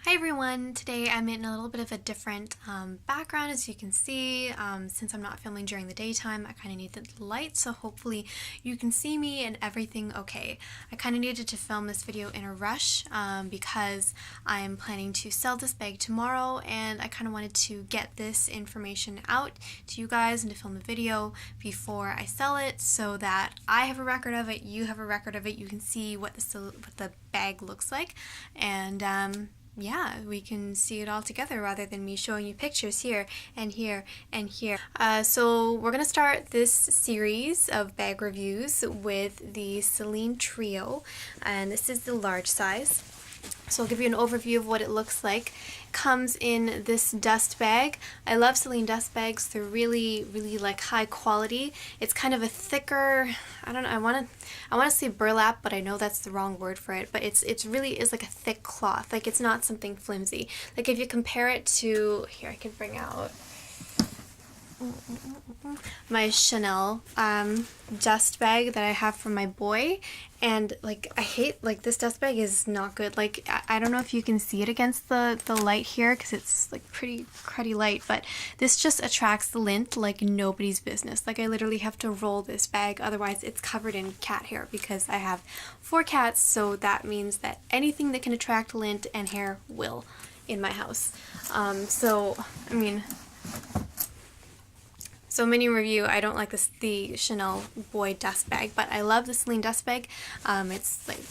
Hi everyone! Today I'm in a little bit of a different background, as you can see. Since I'm not filming during the daytime, I kind of need the light, so hopefully you can see me and everything okay. I kind of needed to film this video in a rush because I am planning to sell this bag tomorrow, and I kind of wanted to get this information out to you guys and to film a video before I sell it so that I have a record of it, you have a record of it, you can see what the bag looks like, and yeah, we can see it all together rather than me showing you pictures here and here and here. So we're going to start this series of bag reviews with the Celine Trio, and this is the large size. So I'll give you an overview of what it looks like. It comes in this dust bag. I love Celine dust bags. They're really like high quality. It's kind of a thicker, I don't know, I want to say burlap, but I know that's the wrong word for it, but it's really is like a thick cloth. Like, it's not something flimsy. Like, if you compare it to, here I can bring out my Chanel dust bag that I have for my boy, and like I hate, like, this dust bag is not good. Like, I don't know if you can see it against the light here because it's like pretty cruddy light, but this just attracts the lint like nobody's business. Like, I literally have to roll this bag, otherwise it's covered in cat hair because I have 4 cats, so that means that anything that can attract lint and hair will in my house. So mini review, I don't like the Chanel boy dust bag, but I love the Celine dust bag. It's like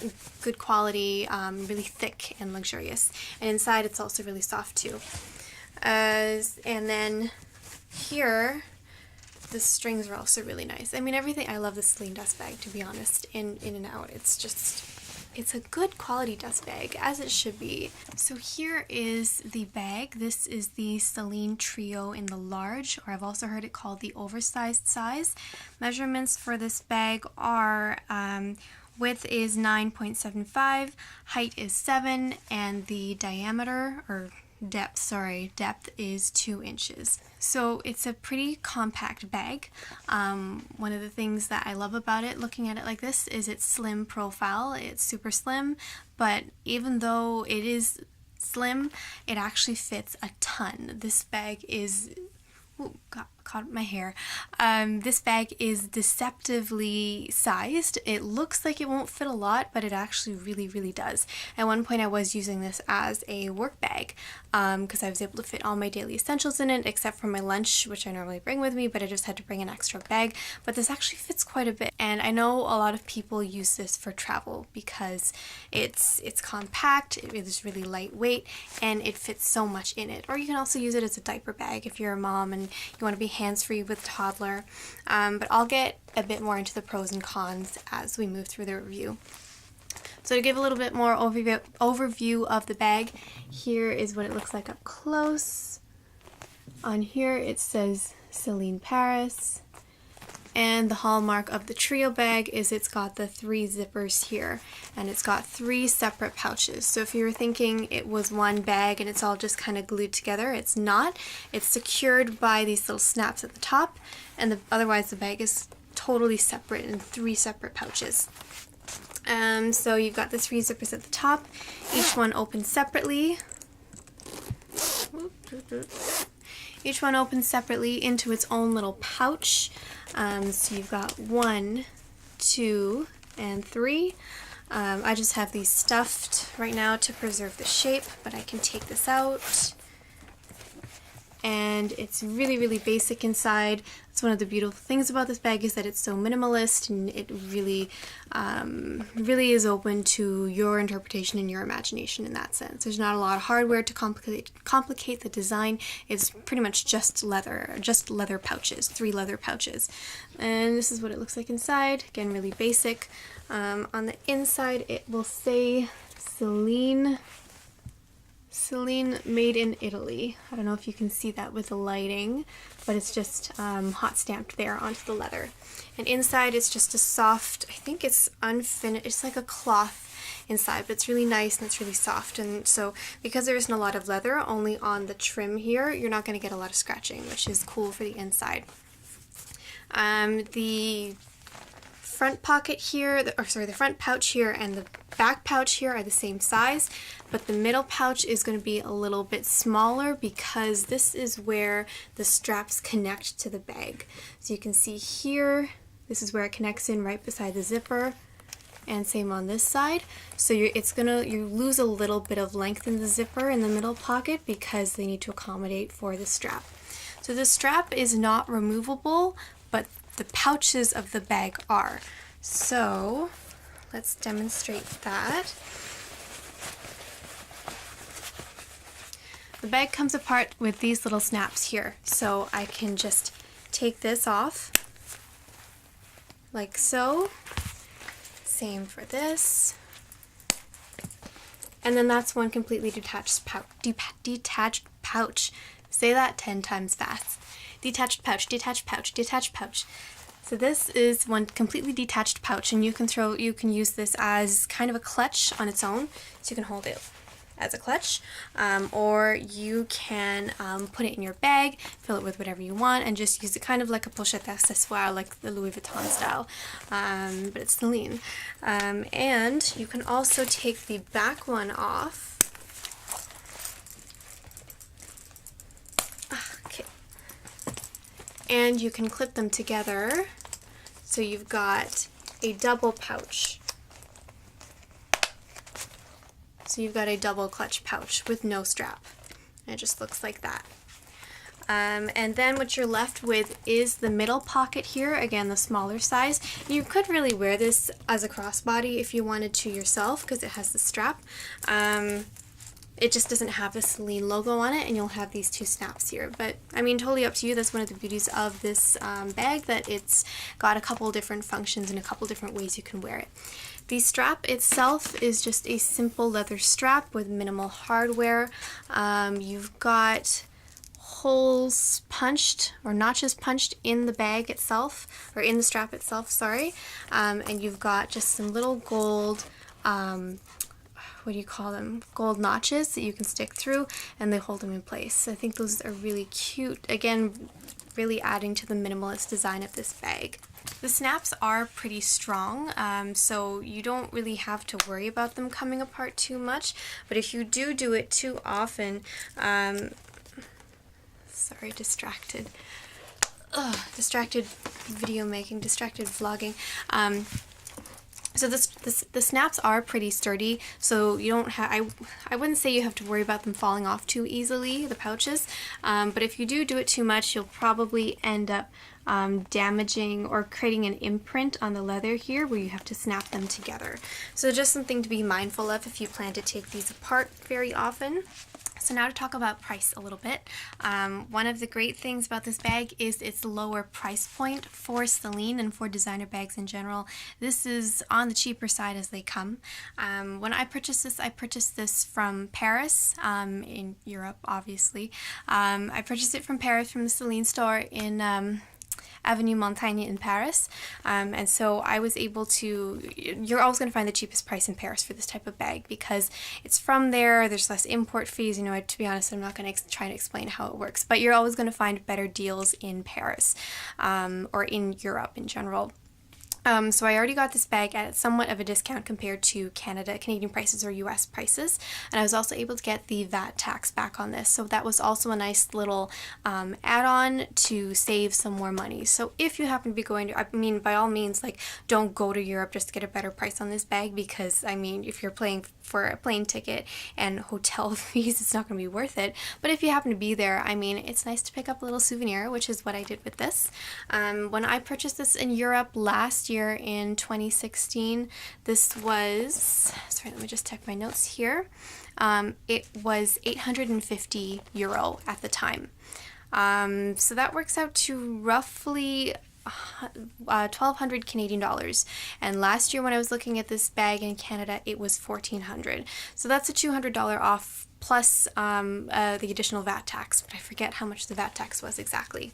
good quality, really thick and luxurious. And inside it's also really soft too. And then here, the strings are also really nice. I mean, everything, I love the Celine dust bag, to be honest, in and out. It's a good quality dust bag, as it should be. So here is the bag. This is the Celine Trio in the large, or I've also heard it called the oversized size. Measurements for this bag are width is 9.75, height is 7, and the diameter, or depth is 2 inches. So it's a pretty compact bag. One of the things that I love about it, looking at it like this, is its slim profile. It's super slim, but even though it is slim, it actually fits a ton. This bag is, ooh, caught my hair. This bag is deceptively sized. It looks like it won't fit a lot, but it actually really does. At one point I was using this as a work bag because I was able to fit all my daily essentials in it except for my lunch, which I normally bring with me, but I just had to bring an extra bag. But this actually fits quite a bit, and I know a lot of people use this for travel because it's compact, it is really lightweight, and it fits so much in it. Or you can also use it as a diaper bag if you're a mom and you want to be hands-free with toddler, but I'll get a bit more into the pros and cons as we move through the review. So to give a little bit more overview of the bag, here is what it looks like up close. On here it says Celine Paris, and the hallmark of the Trio bag is it's got the 3 zippers here, and it's got 3 separate pouches. So if you were thinking it was one bag and it's all just kind of glued together, it's not. It's secured by these little snaps at the top, and otherwise the bag is totally separate in 3 separate pouches. So you've got the 3 zippers at the top. Each one opens separately. Each one opens separately into its own little pouch. So you've got 1, 2, and 3. I just have these stuffed right now to preserve the shape, but I can take this out. And it's really basic inside. That's one of the beautiful things about this bag, is that it's so minimalist, and it really is open to your interpretation and your imagination in that sense. There's not a lot of hardware to complicate the design. It's pretty much just leather pouches, 3 leather pouches. And this is what it looks like inside. Again, really basic. On the inside it will say Celine made in Italy. I don't know if you can see that with the lighting, but it's just hot stamped there onto the leather. And inside it's just a soft, I think it's unfinished, it's like a cloth inside, but it's really nice and it's really soft. And so because there isn't a lot of leather, only on the trim here, you're not going to get a lot of scratching, which is cool for the inside. The front pocket here, the front pouch here and the back pouch here are the same size. but the middle pouch is going to be a little bit smaller because this is where the straps connect to the bag. So you can see here, this is where it connects in right beside the zipper, and same on this side. So you lose a little bit of length in the zipper in the middle pocket because they need to accommodate for the strap. So the strap is not removable, but the pouches of the bag are. So let's demonstrate that. The bag comes apart with these little snaps here. So I can just take this off like so. Same for this. And then that's one completely detached pouch. Say that 10 times fast. Detached pouch, detached pouch, detached pouch. So this is one completely detached pouch, and you can use this as kind of a clutch on its own. So you can hold it as a clutch, or you can put it in your bag, fill it with whatever you want, and just use it kind of like a pochette accessoire, like the Louis Vuitton style, but it's Celine. And you can also take the back one off. Okay. And you can clip them together, so you've got a double pouch. So you've got a double clutch pouch with no strap. And it just looks like that. And then what you're left with is the middle pocket here, again the smaller size. You could really wear this as a crossbody if you wanted to yourself because it has the strap. It just doesn't have the Celine logo on it, and you'll have these two snaps here. But I mean, totally up to you. That's one of the beauties of this bag, that it's got a couple different functions and a couple different ways you can wear it. The strap itself is just a simple leather strap with minimal hardware. You've got holes punched, or notches punched in the bag itself, or in the strap itself, sorry. And you've got just some little gold, what do you call them? Gold notches that you can stick through, and they hold them in place. I think those are really cute. Again, really adding to the minimalist design of this bag. The snaps are pretty strong, so you don't really have to worry about them coming apart too much, but if you do it too often, sorry, distracted video making, distracted vlogging. So the snaps are pretty sturdy, so you don't have, I wouldn't say you have to worry about them falling off too easily, the pouches, but if you do it too much, you'll probably end up damaging or creating an imprint on the leather here where you have to snap them together. So just something to be mindful of if you plan to take these apart very often. So now to talk about price a little bit. One of the great things about this bag is its lower price point for Celine and for designer bags in general. This is on the cheaper side as they come. When I purchased this from Paris, in Europe obviously. I purchased it from Paris, from the Celine store in Avenue Montaigne in Paris, and so I was able to, you're always going to find the cheapest price in Paris for this type of bag because it's from there, there's less import fees, you know, to be honest, I'm not going to try to explain how it works, but you're always going to find better deals in Paris, or in Europe in general. So I already got this bag at somewhat of a discount compared to Canadian prices or US prices, and I was also able to get the VAT tax back on this, so that was also a nice little add-on to save some more money. So if you happen to be going to, I mean, by all means, like, don't go to Europe just to get a better price on this bag, because I mean, if you're paying for a plane ticket and hotel fees, it's not going to be worth it. But if you happen to be there, I mean, it's nice to pick up a little souvenir, which is what I did with this. When I purchased this in Europe last year in 2016, this was, sorry, let me just check my notes here. It was €850 at the time. So that works out to roughly 1,200 Canadian dollars, and last year when I was looking at this bag in Canada, it was $1,400. So that's a $200 off plus the additional VAT tax, but I forget how much the VAT tax was exactly.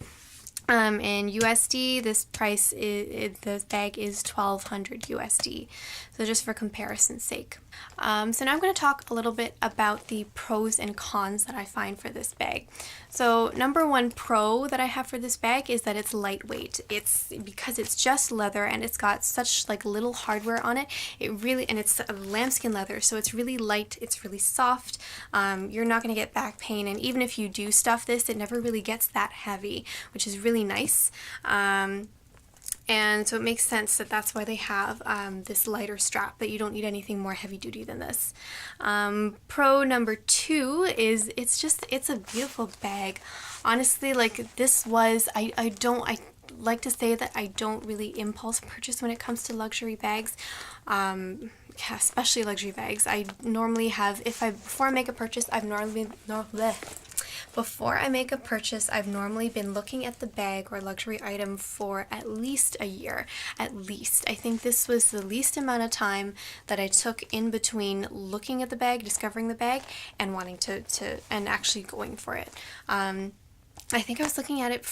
In USD, this price this bag is 1,200 USD. So just for comparison's sake. So now I'm going to talk a little bit about the pros and cons that I find for this bag. So number one pro that I have for this bag is that it's lightweight. It's because it's just leather and it's got such like little hardware on it. And it's a lambskin leather, so it's really light. It's really soft. You're not going to get back pain, and even if you do stuff this, it never really gets that heavy, which is really nice. And so it makes sense that that's why they have this lighter strap, that you don't need anything more heavy duty than this. Pro number two is it's a beautiful bag. Honestly, like this was, I like to say that I don't really impulse purchase when it comes to luxury bags. Yeah, especially luxury bags. I normally have, before I make a purchase, I've normally been looking at the bag or luxury item for at least a year. At least. I think this was the least amount of time that I took in between looking at the bag, discovering the bag, and wanting and actually going for it. I think I was looking at it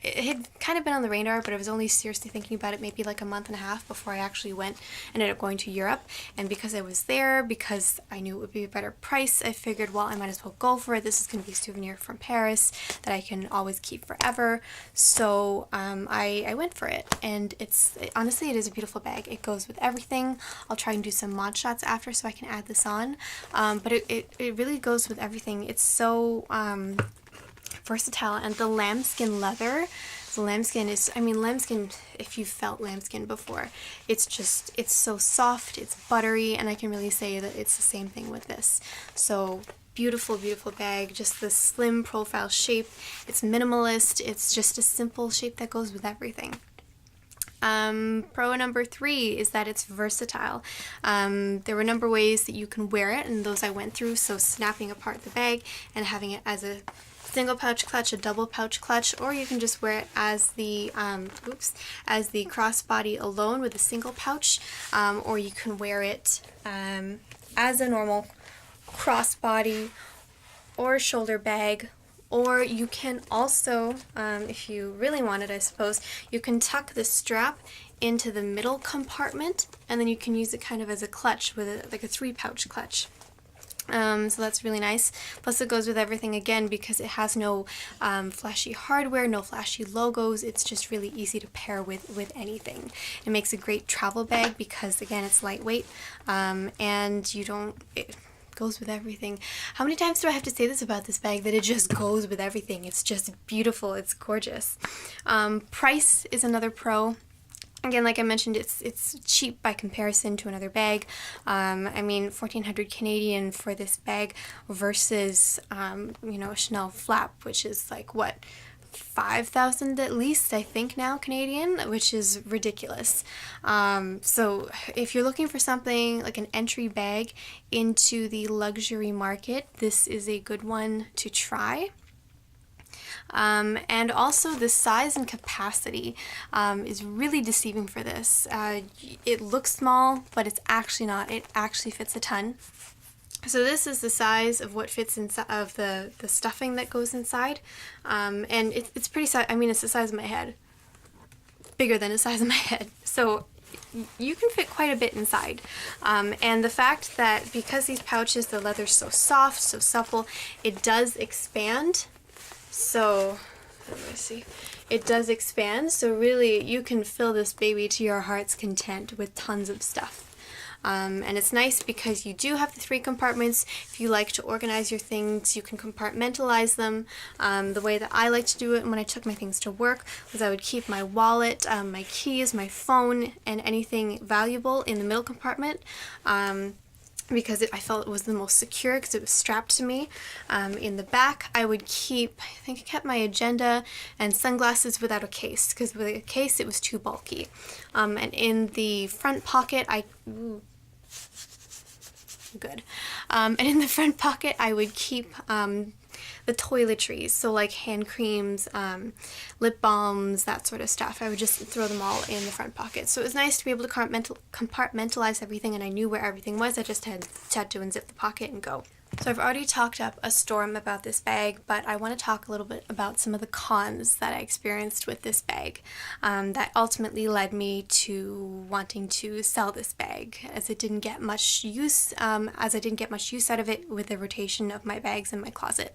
it had kind of been on the radar, but I was only seriously thinking about it maybe like a month and a half before I actually ended up going to Europe. And because I was there, because I knew it would be a better price, I figured, well, I might as well go for it. This is going to be a souvenir from Paris that I can always keep forever. So I went for it, and honestly, it is a beautiful bag. It goes with everything. I'll try and do some mod shots after so I can add this on. But it really goes with everything. It's so versatile, and the lambskin leather, lambskin, if you've felt lambskin before, it's so soft, it's buttery, and I can really say that it's the same thing with this. So beautiful, beautiful bag, just the slim profile shape. It's minimalist, it's just a simple shape that goes with everything. Pro number three is that it's versatile. There were a number of ways that you can wear it, and those I went through, so snapping apart the bag and having it as a single pouch clutch, a double pouch clutch, or you can just wear it as the crossbody alone with a single pouch, or you can wear it as a normal crossbody or shoulder bag. Or you can also, if you really want it, I suppose, you can tuck the strap into the middle compartment, and then you can use it kind of as a clutch with like a 3-pouch clutch. So that's really nice. Plus it goes with everything again because it has no flashy hardware, no flashy logos. It's just really easy to pair with anything. It makes a great travel bag because again it's lightweight, and it goes with everything. How many times do I have to say this about this bag, that it just goes with everything? It's just beautiful. It's gorgeous. Price is another pro. Again, like I mentioned, it's cheap by comparison to another bag. 1,400 Canadian for this bag versus, a Chanel flap, which is like, what, 5,000 at least, I think now, Canadian, which is ridiculous. So if you're looking for something like an entry bag into the luxury market, this is a good one to try. And also the size and capacity is really deceiving for this. It looks small, but it's actually not. It actually fits a ton. So this is the size of what fits inside of the stuffing that goes inside, and it's pretty size. It's the size of my head, bigger than the size of my head. So you can fit quite a bit inside, and the fact that because these pouches, the leather's so soft, so supple, it does expand. So, let me see. It does expand, so really you can fill this baby to your heart's content with tons of stuff. And it's nice because you do have the 3 compartments. If you like to organize your things, you can compartmentalize them. The way that I like to do it when I took my things to work was I would keep my wallet, my keys, my phone, and anything valuable in the middle compartment. Because I felt it was the most secure because it was strapped to me. In the back, I kept my agenda and sunglasses without a case, because with a case it was too bulky. And in the front pocket, and in the front pocket, I would keep the toiletries, so like hand creams, lip balms, that sort of stuff. I would just throw them all in the front pocket. So it was nice to be able to compartmentalize everything, and I knew where everything was. I just had to unzip the pocket and go. So I've already talked up a storm about this bag, but I want to talk a little bit about some of the cons that I experienced with this bag that ultimately led me to wanting to sell this bag, as I didn't get much use out of it with the rotation of my bags in my closet.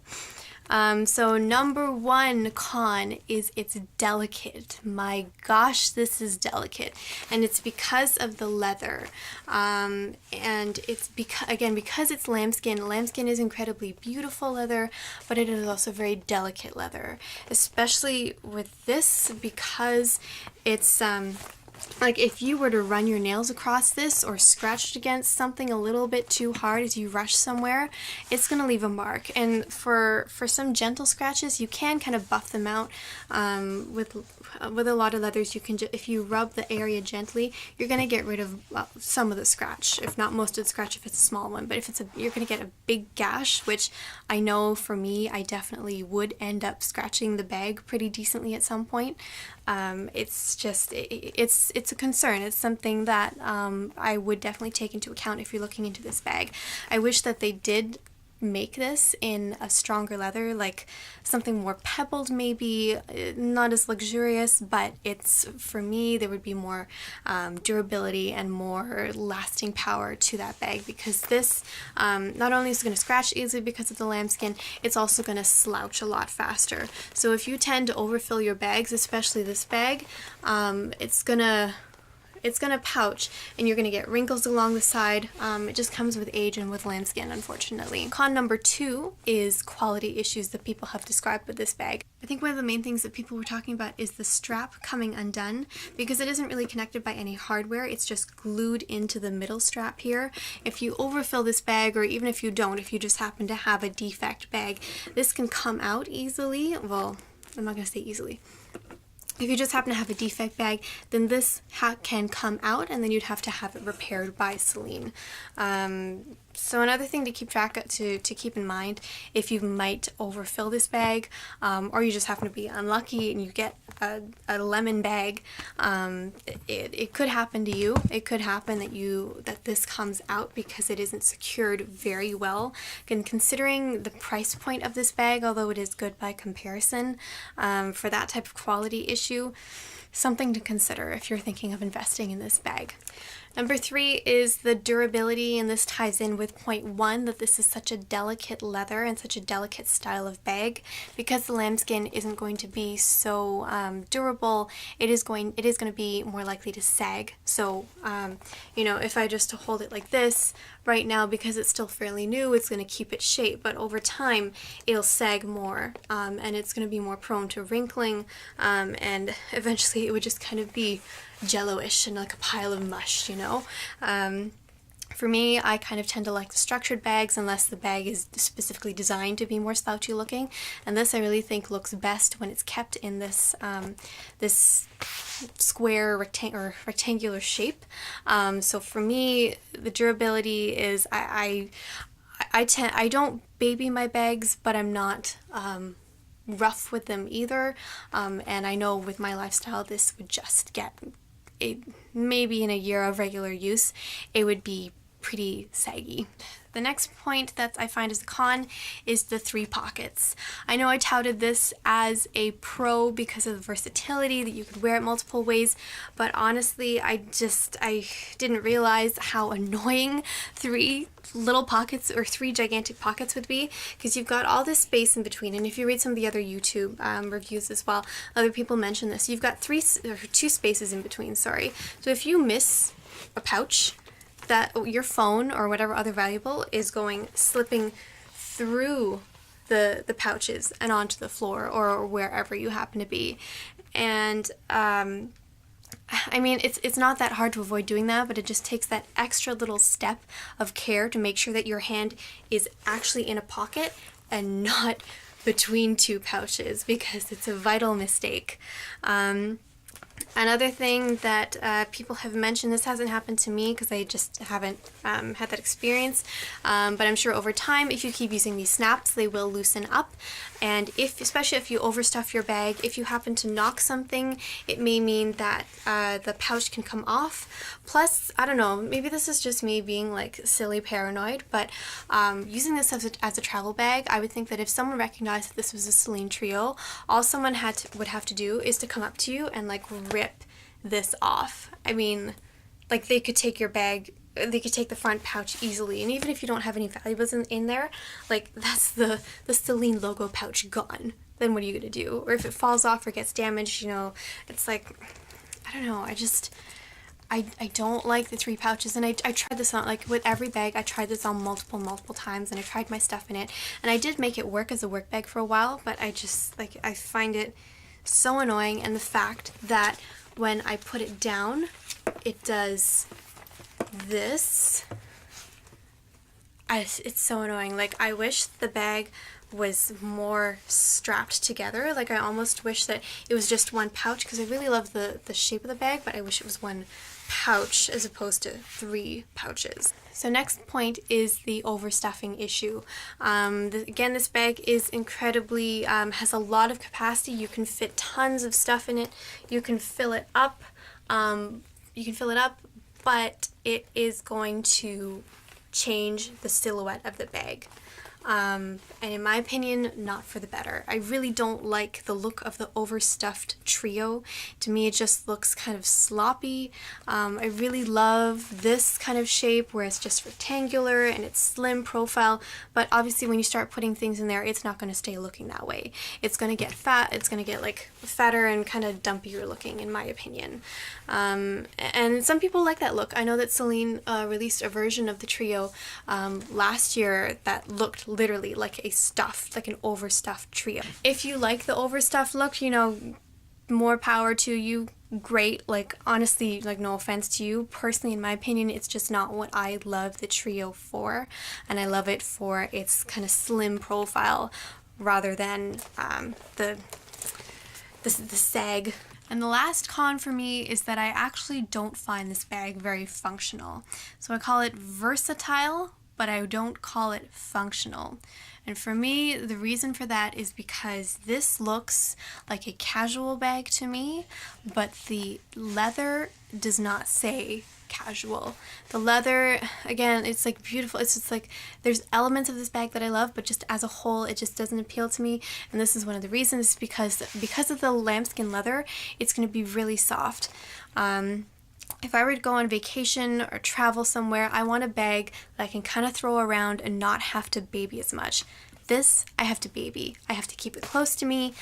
So number one con is it's delicate. My gosh, this is delicate. And it's because of the leather. And it's because it's lambskin. Lambskin is incredibly beautiful leather, but it is also very delicate leather. Especially with this, because it's like if you were to run your nails across this or scratch it against something a little bit too hard as you rush somewhere, it's going to leave a mark. And for some gentle scratches, you can kind of buff them out. With a lot of leathers, you can if you rub the area gently, you're going to get rid of some of the scratch, if not most of the scratch if it's a small one. But if you're going to get a big gash, which I know for me, I definitely would end up scratching the bag pretty decently at some point. It's a concern. It's something that I would definitely take into account if you're looking into this bag. I wish that they did make this in a stronger leather, like something more pebbled maybe, not as luxurious, but for me there would be more durability and more lasting power to that bag, because this not only is it going to scratch easily because of the lambskin, it's also going to slouch a lot faster. So if you tend to overfill your bags, especially this bag, it's gonna pouch and you're gonna get wrinkles along the side. It just comes with age and with lambskin, unfortunately. Con number two is quality issues that people have described with this bag. I think one of the main things that people were talking about is the strap coming undone, because it isn't really connected by any hardware. It's just glued into the middle strap here. If you overfill this bag, or even if you don't, if you just happen to have a defect bag, this can come out easily. Well, I'm not gonna say easily. If you just happen to have a defect bag, then this can come out, and then you'd have to have it repaired by Celine. So another thing to keep in mind, if you might overfill this bag, or you just happen to be unlucky and you get a lemon bag, it could happen to you. It could happen that this comes out because it isn't secured very well. And considering the price point of this bag, although it is good by comparison, for that type of quality issue, something to consider if you're thinking of investing in this bag. Number three is the durability, and this ties in with point one, that this is such a delicate leather and such a delicate style of bag. Because the lambskin isn't going to be so durable, it is going to be more likely to sag. So, if I just hold it like this right now, because it's still fairly new, it's going to keep its shape, but over time it'll sag more, and it's going to be more prone to wrinkling, and eventually it would just kind of be jello-ish and like a pile of mush, For me, I kind of tend to like the structured bags unless the bag is specifically designed to be more slouchy looking, and this I really think looks best when it's kept in this this square rectangular shape. So for me, the durability is I don't baby my bags, but I'm not rough with them either, and I know with my lifestyle this would just get maybe in a year of regular use it would be pretty saggy. The next point that I find is a con is the 3 pockets. I know I touted this as a pro because of the versatility, that you could wear it multiple ways, but honestly I didn't realize how annoying 3 little pockets or 3 gigantic pockets would be, because you've got all this space in between. And if you read some of the other YouTube reviews as well, other people mention this, you've got 2 spaces in between, sorry. So if you miss a pouch, that your phone or whatever other valuable is slipping through the pouches and onto the floor or wherever you happen to be. And I mean, it's not that hard to avoid doing that, but it just takes that extra little step of care to make sure that your hand is actually in a pocket and not between 2 pouches, because it's a vital mistake. Another thing that people have mentioned, this hasn't happened to me because I just haven't had that experience, but I'm sure over time, if you keep using these snaps, they will loosen up. And especially if you overstuff your bag, if you happen to knock something, it may mean that the pouch can come off. Plus, I don't know, maybe this is just me being like silly paranoid, but using this as a travel bag, I would think that if someone recognized that this was a Celine Trio, all someone would have to do is to come up to you and like rip this off. I mean, like they could take your bag, they could take the front pouch easily, and even if you don't have any valuables in there, like that's the Celine logo pouch gone. Then what are you gonna do? Or if it falls off or gets damaged, you know, it's like, I don't know, I don't like the 3 pouches, and I tried this on, like with every bag, I tried this on multiple times, and I tried my stuff in it, and I did make it work as a work bag for a while, but I just, like, I find it so annoying, and the fact that when I put it down, it does this. It's so annoying. Like, I wish the bag was more strapped together. Like, I almost wish that it was just one pouch, because I really love the shape of the bag, but I wish it was one pouch as opposed to 3 pouches. So next point is the overstuffing issue. Again, this bag is incredibly, has a lot of capacity. You can fit tons of stuff in it. You can fill it up. But it is going to change the silhouette of the bag. And in my opinion, not for the better. I really don't like the look of the overstuffed trio. To me, it just looks kind of sloppy. I really love this kind of shape where it's just rectangular and it's slim profile, but obviously when you start putting things in there, it's not going to stay looking that way. It's going to get fat, it's going to get like fatter and kind of dumpier looking, in my opinion. And some people like that look. I know that Celine released a version of the trio last year that looked literally like like an overstuffed trio. If you like the overstuffed look, you know, more power to you, great. Like, honestly, like, no offense to you. Personally, in my opinion, it's just not what I love the trio for, and I love it for its kind of slim profile rather than the sag. And the last con for me is that I actually don't find this bag very functional. So I call it versatile, but I don't call it functional. And for me, the reason for that is because this looks like a casual bag to me, but the leather does not say casual. The leather, again, it's like beautiful. It's just like, there's elements of this bag that I love, but just as a whole, it just doesn't appeal to me. And this is one of the reasons, because of the lambskin leather, it's going to be really soft. If I were to go on vacation or travel somewhere, I want a bag that I can kind of throw around and not have to baby as much. This, I have to baby. I have to keep it close to me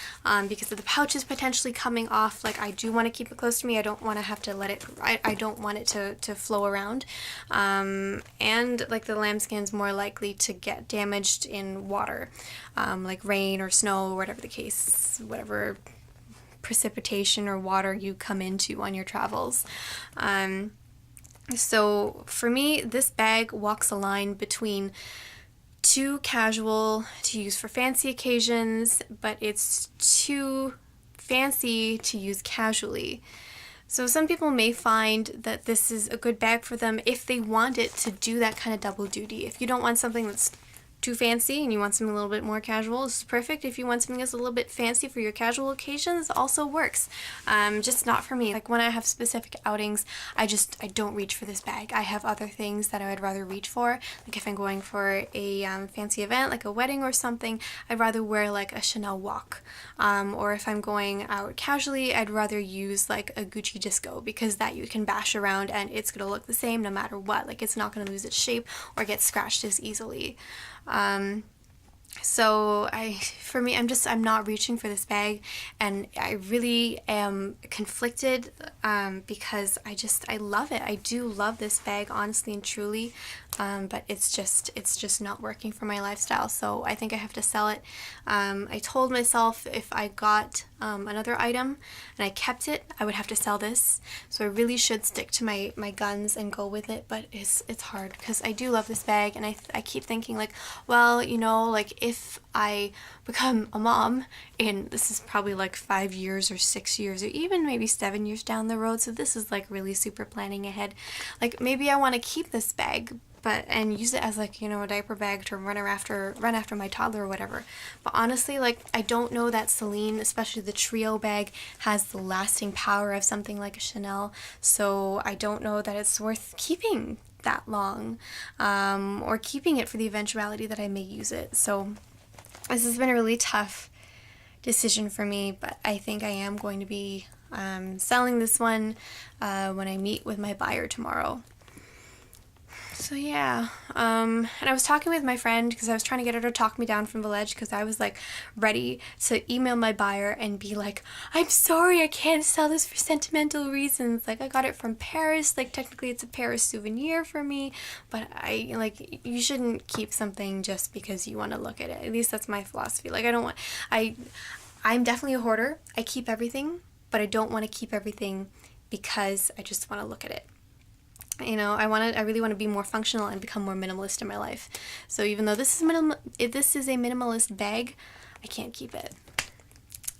because of the pouches potentially coming off. Like, I do want to keep it close to me. I don't want to have to let it, I don't want it to flow around. And like the lambskin's more likely to get damaged in water, like rain or snow or whatever the case, whatever precipitation or water you come into on your travels. So for me, this bag walks a line between too casual to use for fancy occasions, but it's too fancy to use casually. So some people may find that this is a good bag for them if they want it to do that kind of double duty. If you don't want something that's too fancy and you want something a little bit more casual, this is perfect. If you want something that's a little bit fancy for your casual occasions, also works. Just not for me. Like, when I have specific outings, I don't reach for this bag. I have other things that I would rather reach for. Like, if I'm going for a fancy event, like a wedding or something, I'd rather wear like a Chanel walk. Or if I'm going out casually, I'd rather use like a Gucci disco, because that you can bash around and it's gonna look the same no matter what. Like, it's not gonna lose its shape or get scratched as easily. So for me, I'm not reaching for this bag, and I really am conflicted, because I love it. I do love this bag, honestly and truly, but it's just not working for my lifestyle, so I think I have to sell it. I told myself if I got another item and I kept it, I would have to sell this, so I really should stick to my guns and go with it, but it's hard, because I do love this bag, and I keep thinking, like, well, you know, like, if if I become a mom, and this is probably like 5 years or 6 years or even maybe 7 years down the road, so this is like really super planning ahead. Like maybe I want to keep this bag and use it as like, you know, a diaper bag to run after my toddler or whatever. But honestly, like I don't know that Celine, especially the Trio bag, has the lasting power of something like a Chanel, so I don't know that it's worth keeping that long, or keeping it for the eventuality that I may use it. So this has been a really tough decision for me, but I think I am going to be selling this one when I meet with my buyer tomorrow. So yeah, and I was talking with my friend because I was trying to get her to talk me down from the ledge, because I was like ready to email my buyer and be like, I'm sorry, I can't sell this for sentimental reasons. Like I got it from Paris, like technically it's a Paris souvenir for me, but you shouldn't keep something just because you want to look at it. At least that's my philosophy. Like I'm definitely a hoarder. I keep everything, but I don't want to keep everything because I just want to look at it. You know, I really want to be more functional and become more minimalist in my life. So even though this is a minimalist bag, I can't keep it.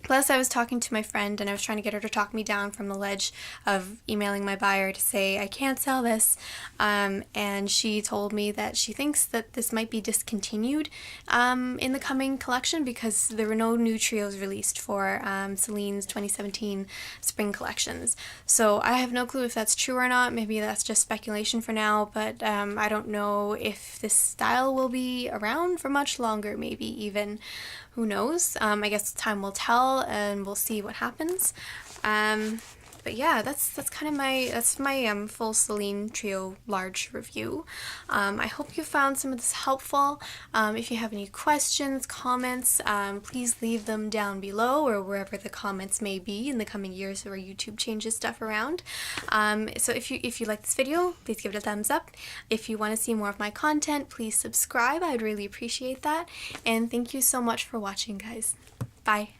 Plus, I was talking to my friend and I was trying to get her to talk me down from the ledge of emailing my buyer to say I can't sell this, and she told me that she thinks that this might be discontinued in the coming collection because there were no new trios released for Celine's 2017 spring collections. So I have no clue if that's true or not. Maybe that's just speculation for now, but I don't know if this style will be around for much longer, maybe even. Who knows? I guess time will tell, and we'll see what happens. But yeah, that's kind of my full Celine Trio Large review. I hope you found some of this helpful. If you have any questions, comments, please leave them down below or wherever the comments may be in the coming years where YouTube changes stuff around. So if you like this video, please give it a thumbs up. If you want to see more of my content, please subscribe. I'd really appreciate that. And thank you so much for watching, guys. Bye.